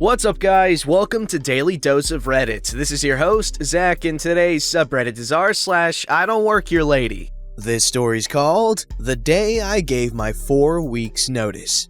What's up, guys? Welcome to Daily Dose of Reddit. This is your host, Zach, and today's subreddit is r/IDontWorkHereLady. This story's called The Day I Gave My 4 Weeks Notice.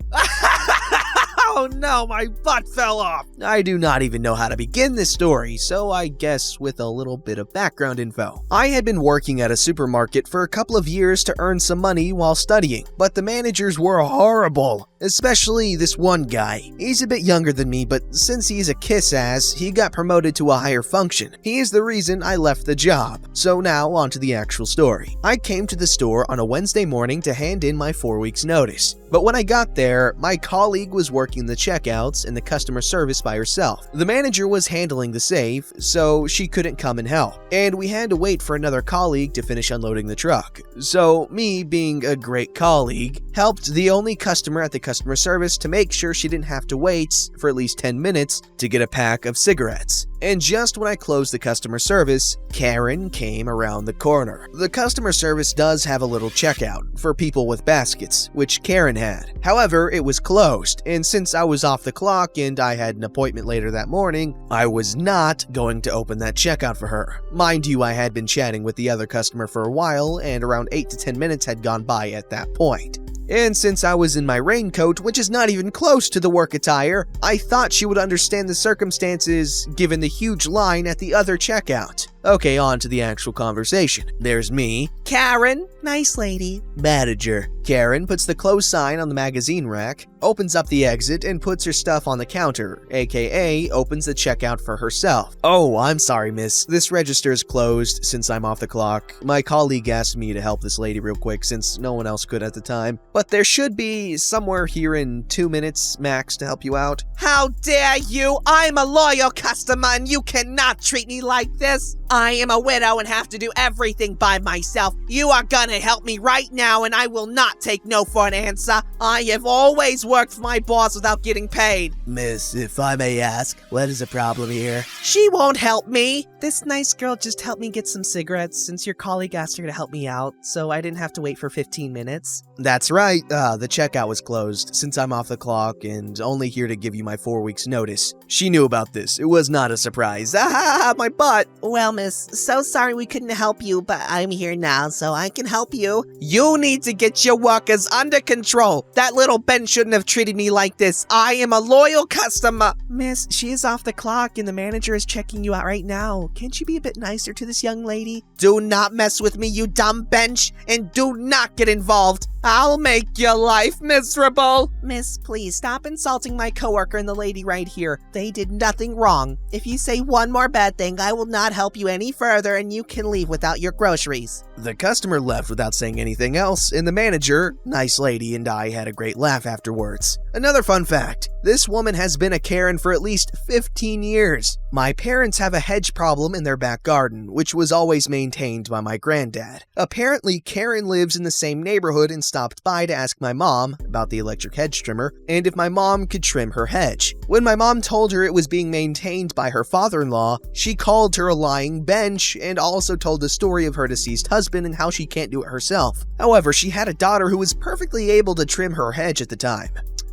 Oh no, my butt fell off! I do not even know how to begin this story, so I guess with a little bit of background info. I had been working at a supermarket for a couple of years to earn some money while studying, but the managers were horrible. Especially this one guy. He's a bit younger than me, but since he's a kiss-ass, he got promoted to a higher function. He is the reason I left the job. So now, on to the actual story. I came to the store on a Wednesday morning to hand in my 4 weeks notice. But when I got there, my colleague was working the checkouts and the customer service by herself. The manager was handling the safe, so she couldn't come and help. And we had to wait for another colleague to finish unloading the truck. So me, being a great colleague, helped the only customer at the customer service to make sure she didn't have to wait for at least 10 minutes to get a pack of cigarettes. And just when I closed the customer service, Karen came around the corner. The customer service does have a little checkout for people with baskets, which Karen had. However, it was closed, and since I was off the clock and I had an appointment later that morning, I was not going to open that checkout for her. Mind you, I had been chatting with the other customer for a while, and around 8 to 10 minutes had gone by at that point. And since I was in my raincoat, which is not even close to the work attire, I thought she would understand the circumstances given the huge line at the other checkout. Okay, on to the actual conversation. There's me, Karen, nice lady, manager. Karen puts the close sign on the magazine rack, opens up the exit, and puts her stuff on the counter, aka opens the checkout for herself. Oh, I'm sorry, miss. This register is closed since I'm off the clock. My colleague asked me to help this lady real quick since no one else could at the time. But there should be somewhere here in 2 minutes max to help you out. How dare you! I'm a loyal customer and you cannot treat me like this! I am a widow and have to do everything by myself. You are gonna help me right now and I will not take no for an answer. I have always worked for my boss without getting paid. Miss, if I may ask, what is the problem here? She won't help me. This nice girl just helped me get some cigarettes since your colleague asked her to help me out, so I didn't have to wait for 15 minutes. That's right, the checkout was closed since I'm off the clock and only here to give you my 4 weeks notice. She knew about this. It was not a surprise. Ah, my butt. Well, miss, so sorry we couldn't help you, but I'm here now, so I can help you. You need to get your workers under control. That little Ben shouldn't have treated me like this. I am a loyal customer. Miss, she is off the clock and the manager is checking you out right now. Can't you be a bit nicer to this young lady? Do not mess with me, you dumb bench, and do not get involved. I'll make your life miserable. Miss, please stop insulting my coworker and the lady right here. They did nothing wrong. If you say one more bad thing, I will not help you any further and you can leave without your groceries. The customer left without saying anything else, and the manager, nice lady, and I had a great laugh afterwards. Another fun fact, this woman has been a Karen for at least 15 years. My parents have a hedge problem in their back garden, which was always maintained by my granddad. Apparently, Karen lives in the same neighborhood and stopped by to ask my mom about the electric hedge trimmer and if my mom could trim her hedge. When my mom told her it was being maintained by her father-in-law, she called her a lying bench and also told the story of her deceased husband and how she can't do it herself. However, she had a daughter who was perfectly able to trim her hedge at the time.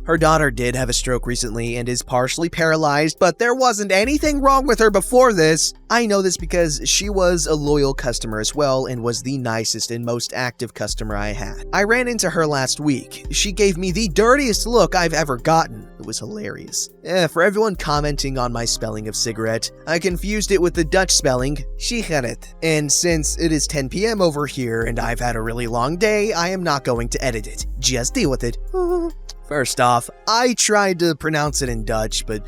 Her daughter did have a stroke recently and is partially paralyzed, but there wasn't anything wrong with her before this. I know this because she was a loyal customer as well and was the nicest and most active customer I had. I ran into her last week. She gave me the dirtiest look I've ever gotten. It was hilarious. For everyone commenting on my spelling of cigarette, I confused it with the Dutch spelling, sigaret. And since it is 10 p.m. over here and I've had a really long day, I am not going to edit it. Just deal with it. First off, I tried to pronounce it in Dutch, but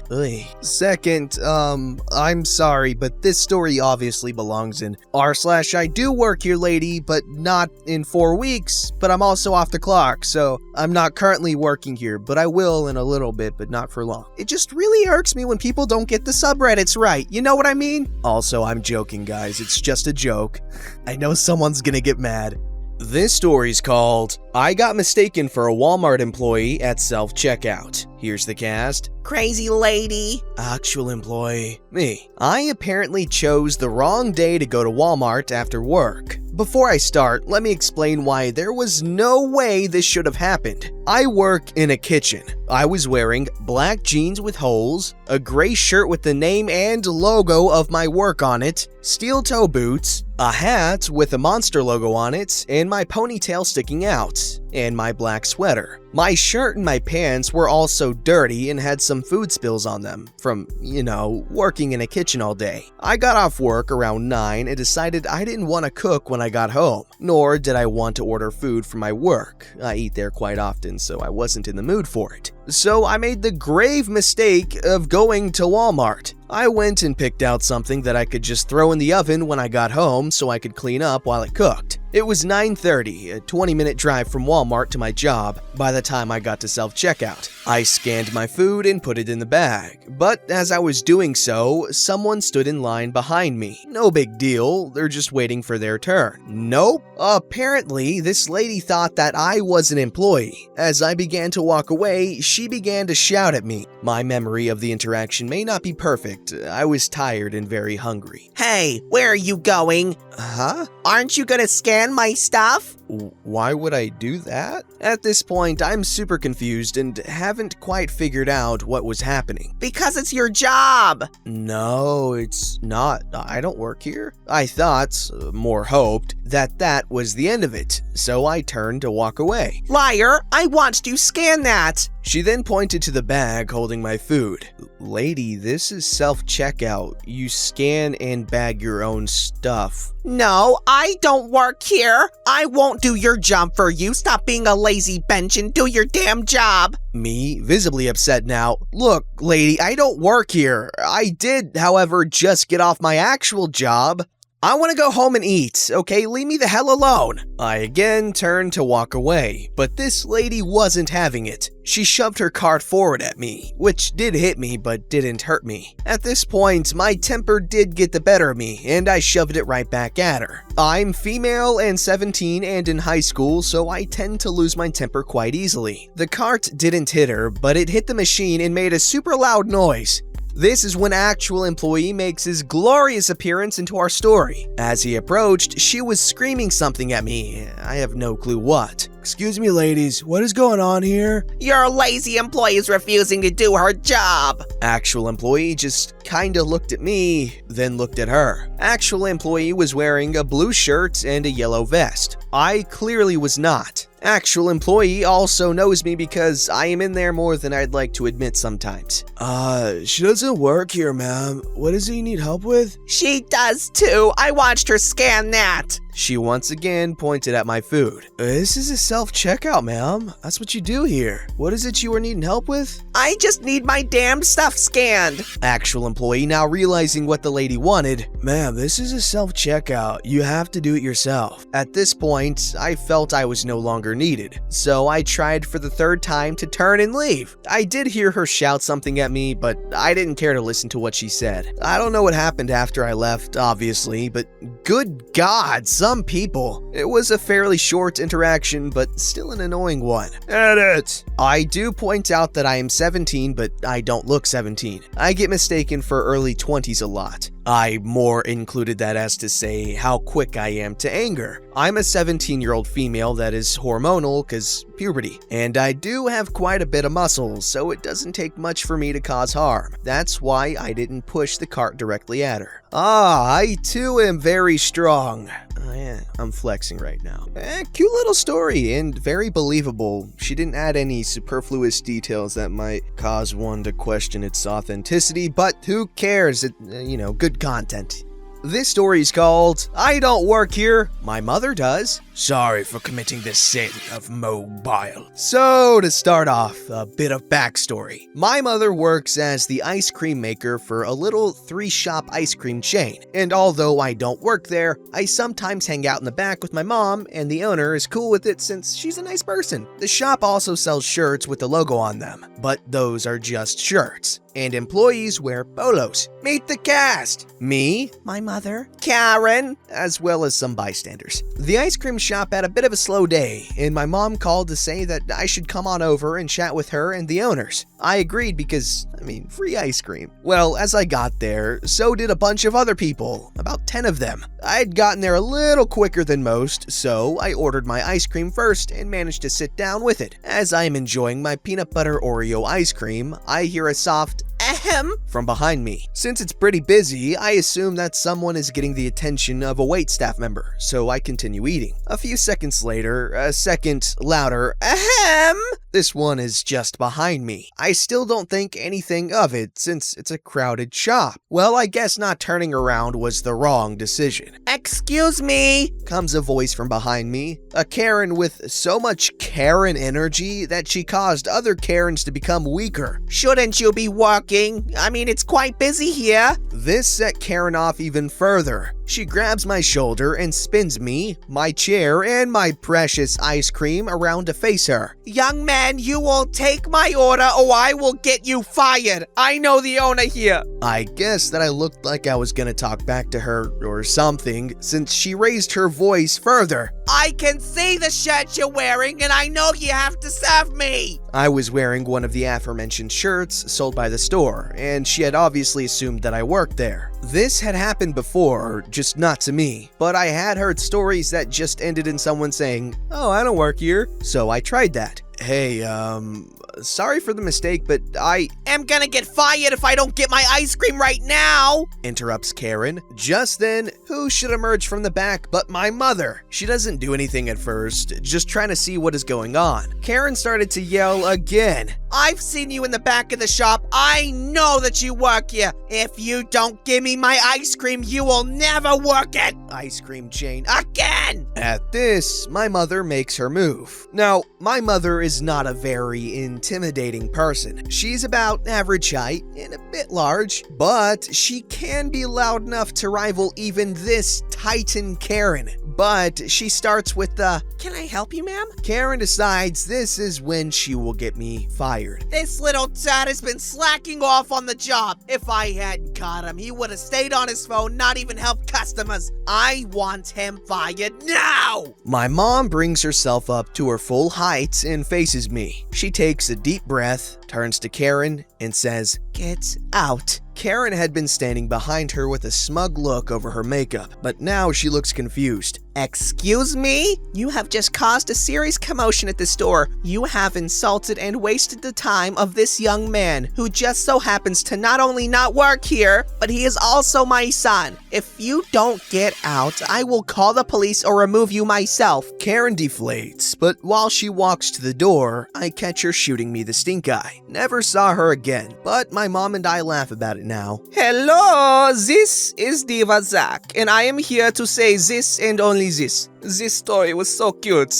Second, I'm sorry, but this story obviously belongs in r/IDoWorkHereLady, but not in 4 weeks, but I'm also off the clock, so I'm not currently working here, but I will in a little bit, but not for long. It just really irks me when people don't get the subreddits right, you know what I mean? Also, I'm joking, guys, it's just a joke. I know someone's gonna get mad. This story's called I got mistaken for a Walmart employee at self-checkout. Here's the cast. Crazy lady. Actual employee. Me. I apparently chose the wrong day to go to Walmart after work. Before I start, let me explain why there was no way this should have happened. I work in a kitchen. I was wearing black jeans with holes, a gray shirt with the name and logo of my work on it, steel toe boots, a hat with a monster logo on it, and my ponytail sticking out, and my black sweater. My shirt and my pants were also dirty and had some food spills on them from, working in a kitchen all day. I got off work around 9 and decided I didn't want to cook when I got home, nor did I want to order food for my work. I eat there quite often, so I wasn't in the mood for it. So I made the grave mistake of going to Walmart. I went and picked out something that I could just throw in the oven when I got home so I could clean up while it cooked. It was 9:30, a 20-minute drive from Walmart to my job by the time I got to self-checkout. I scanned my food and put it in the bag, but as I was doing so, someone stood in line behind me. No big deal, they're just waiting for their turn. Nope. Apparently, this lady thought that I was an employee. As I began to walk away, she began to shout at me. My memory of the interaction may not be perfect. I was tired and very hungry. Hey, where are you going? Huh? Aren't you gonna scan my stuff? Why would I do that? At this point, I'm super confused and haven't quite figured out what was happening. Because it's your job. No, it's not. I don't work here. I thought, more hoped, that was the end of it, so I turned to walk away. Liar, I want to scan that. She then pointed to the bag holding my food. Lady, this is self-checkout. You scan and bag your own stuff. No, I don't work here. I won't do your job for you. Stop being a lazy bench and do your damn job. Me, visibly upset now. Look, lady, I don't work here. I did, however, just get off my actual job. I want to go home and eat, okay? Leave me the hell alone. I again turned to walk away, but this lady wasn't having it. She shoved her cart forward at me, which did hit me but didn't hurt me. At this point, my temper did get the better of me, and I shoved it right back at her. I'm female and 17 and in high school, so I tend to lose my temper quite easily. The cart didn't hit her, but it hit the machine and made a super loud noise. This is when actual employee makes his glorious appearance into our story. As he approached, she was screaming something at me. I have no clue what. Excuse me, ladies, what is going on here? Your lazy employee is refusing to do her job. Actual employee just kinda looked at me, then looked at her. Actual employee was wearing a blue shirt and a yellow vest. I clearly was not. Actual employee also knows me because I am in there more than I'd like to admit sometimes. She doesn't work here, ma'am. What does he need help with? She does too. I watched her scan that. She once again pointed at my food. This is a self-checkout, ma'am. That's what you do here. What is it you are needing help with? I just need my damn stuff scanned. Actual employee now realizing what the lady wanted. Ma'am, this is a self-checkout. You have to do it yourself. At this point, I felt I was no longer needed, so I tried for the third time to turn and leave. I did hear her shout something at me, but I didn't care to listen to what she said. I don't know what happened after I left, obviously, but good God, some people. It was a fairly short interaction, but still an annoying one. Edit! I do point out that I am 17, but I don't look 17. I get mistaken for early 20s a lot. I more included that as to say how quick I am to anger. I'm a 17-year-old female that is hormonal because puberty, and I do have quite a bit of muscle, so it doesn't take much for me to cause harm. That's why I didn't push the cart directly at her. I too am very strong. I'm flexing right now. Cute little story and very believable. She didn't add any superfluous details that might cause one to question its authenticity, but who cares? Good content. This story's called I Don't Work Here, My Mother Does. Sorry for committing the sin of mobile. So, to start off, a bit of backstory. My mother works as the ice cream maker for a little 3-shop ice cream chain, and although I don't work there, I sometimes hang out in the back with my mom, and the owner is cool with it since she's a nice person. The shop also sells shirts with the logo on them, but those are just shirts, and employees wear polos. Meet the cast! Me, my mother, Karen, as well as some bystanders. The ice cream shop had a bit of a slow day, and my mom called to say that I should come on over and chat with her and the owners. I agreed because, free ice cream. Well, as I got there, so did a bunch of other people, about 10 of them. I had gotten there a little quicker than most, so I ordered my ice cream first and managed to sit down with it. As I am enjoying my peanut butter Oreo ice cream, I hear a soft ahem from behind me. Since it's pretty busy, I assume that someone is getting the attention of a waitstaff member, so I continue eating. A few seconds later, a second louder ahem. This one is just behind me. I still don't think anything of it since it's a crowded shop. Well, I guess not turning around was the wrong decision. Excuse me, Comes a voice from behind me, a Karen with so much Karen energy that she caused other Karens to become weaker. shouldn't you be working? It's quite busy here. This set Karen off even further. She grabs my shoulder and spins me, my chair, and my precious ice cream around to face her. Young man, you will take my order or I will get you fired. I know the owner here. I guess that I looked like I was gonna talk back to her or something, since she raised her voice further. I can see the shirt you're wearing and I know you have to serve me. I was wearing one of the aforementioned shirts sold by the store, and she had obviously assumed that I worked there. This had happened before, just not to me, but I had heard stories that just ended in someone saying, "Oh, I don't work here." So I tried that. "Hey, sorry for the mistake, but I am gonna get fired if I don't get my ice cream right now," interrupts Karen. Just then, who should emerge from the back but my mother? She doesn't do anything at first, just trying to see what is going on. Karen started to yell again. I've seen you in the back of the shop. I know that you work here. If you don't give me my ice cream, you will never work at Ice cream chain again. At this, my mother makes her move. Now, my mother is not a very intimidating person. She's about average height and a bit large, but she can be loud enough to rival even this Titan Karen. But she starts with the, "Can I help you, ma'am?" Karen decides this is when she will get me fired. This little tad has been slacking off on the job. If I hadn't caught him, he would have stayed on his phone, not even helped customers. I want him fired now! My mom brings herself up to her full height and faces me. She takes a deep breath, turns to Karen, and says, "Get out." Karen had been standing behind her with a smug look over her makeup, but now she looks confused. Excuse me? You have just caused a serious commotion at the store. You have insulted and wasted the time of this young man who just so happens to not only not work here, but he is also my son. If you don't get out, I will call the police or remove you myself. Karen deflates, but while she walks to the door, I catch her shooting me the stink eye. Never saw her again, but my mom and I laugh about it now. Hello, this is Diva Zach, and I am here to say this and only this. This story was so cute.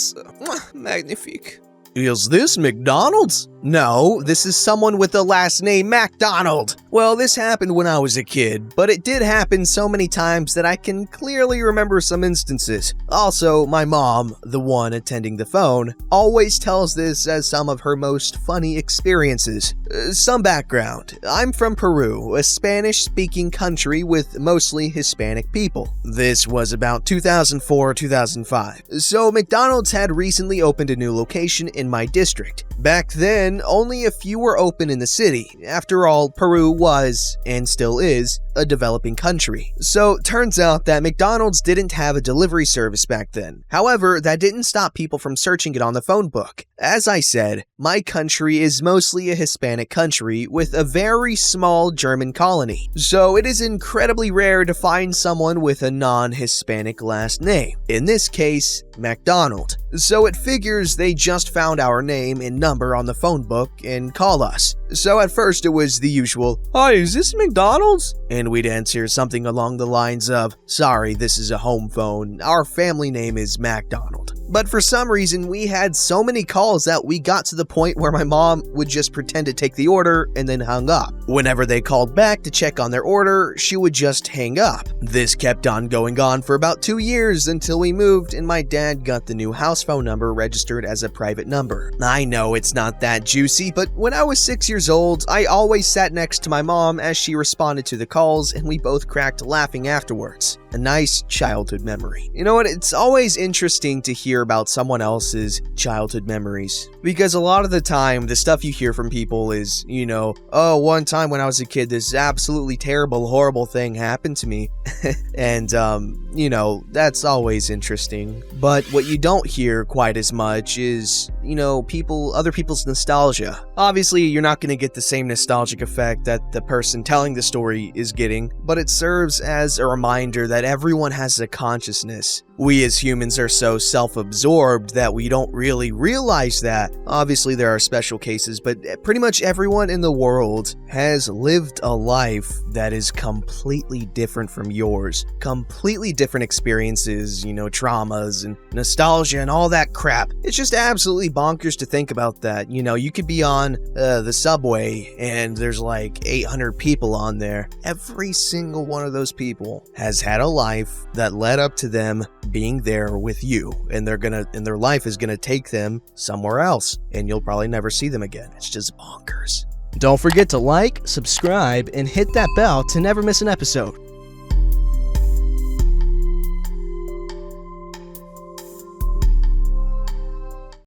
Magnifique. Is this McDonald's? No, this is someone with the last name McDonald. Well, this happened when I was a kid, but it did happen so many times that I can clearly remember some instances. Also, my mom, the one attending the phone, always tells this as some of her most funny experiences. Some background. I'm from Peru, a Spanish-speaking country with mostly Hispanic people. This was about 2004-2005. So McDonald's had recently opened a new location in my district. Back then, only a few were open in the city. After all, Peru was, and still is, a developing country. So, turns out that McDonald's didn't have a delivery service back then. However, that didn't stop people from searching it on the phone book. As I said, my country is mostly a Hispanic country with a very small German colony. So, it is incredibly rare to find someone with a non-Hispanic last name. In this case, McDonald. So it figures they just found our name and number on the phone book and call us. So at first it was the usual, "Hi, is this McDonald's?" And we'd answer something along the lines of, "Sorry, this is a home phone. Our family name is McDonald." But for some reason, we had so many calls that we got to the point where my mom would just pretend to take the order and then hung up. Whenever they called back to check on their order, she would just hang up. This kept on going on for about 2 years until we moved and my dad got the new house phone number registered as a private number. I know it's not that juicy, but when I was 6 years years old, I always sat next to my mom as she responded to the calls, and we both cracked laughing afterwards. A nice childhood memory. You know what? It's always interesting to hear about someone else's childhood memories. Because a lot of the time, the stuff you hear from people is, oh, one time when I was a kid, this absolutely terrible, horrible thing happened to me. And, that's always interesting. But what you don't hear quite as much is, other people's nostalgia. Obviously, you're not going to get the same nostalgic effect that the person telling the story is getting, but it serves as a reminder that everyone has a consciousness. We as humans are so self-absorbed that we don't really realize that. Obviously, there are special cases, but pretty much everyone in the world has lived a life that is completely different from yours. Completely different experiences, traumas and nostalgia and all that crap. It's just absolutely bonkers to think about that. You could be on the subway and there's like 800 people on there. Every single one of those people has had a life that led up to them being there with you, and their life is gonna take them somewhere else, and you'll probably never see them again. It's just bonkers. Don't forget to like, subscribe, and hit that bell to never miss an episode.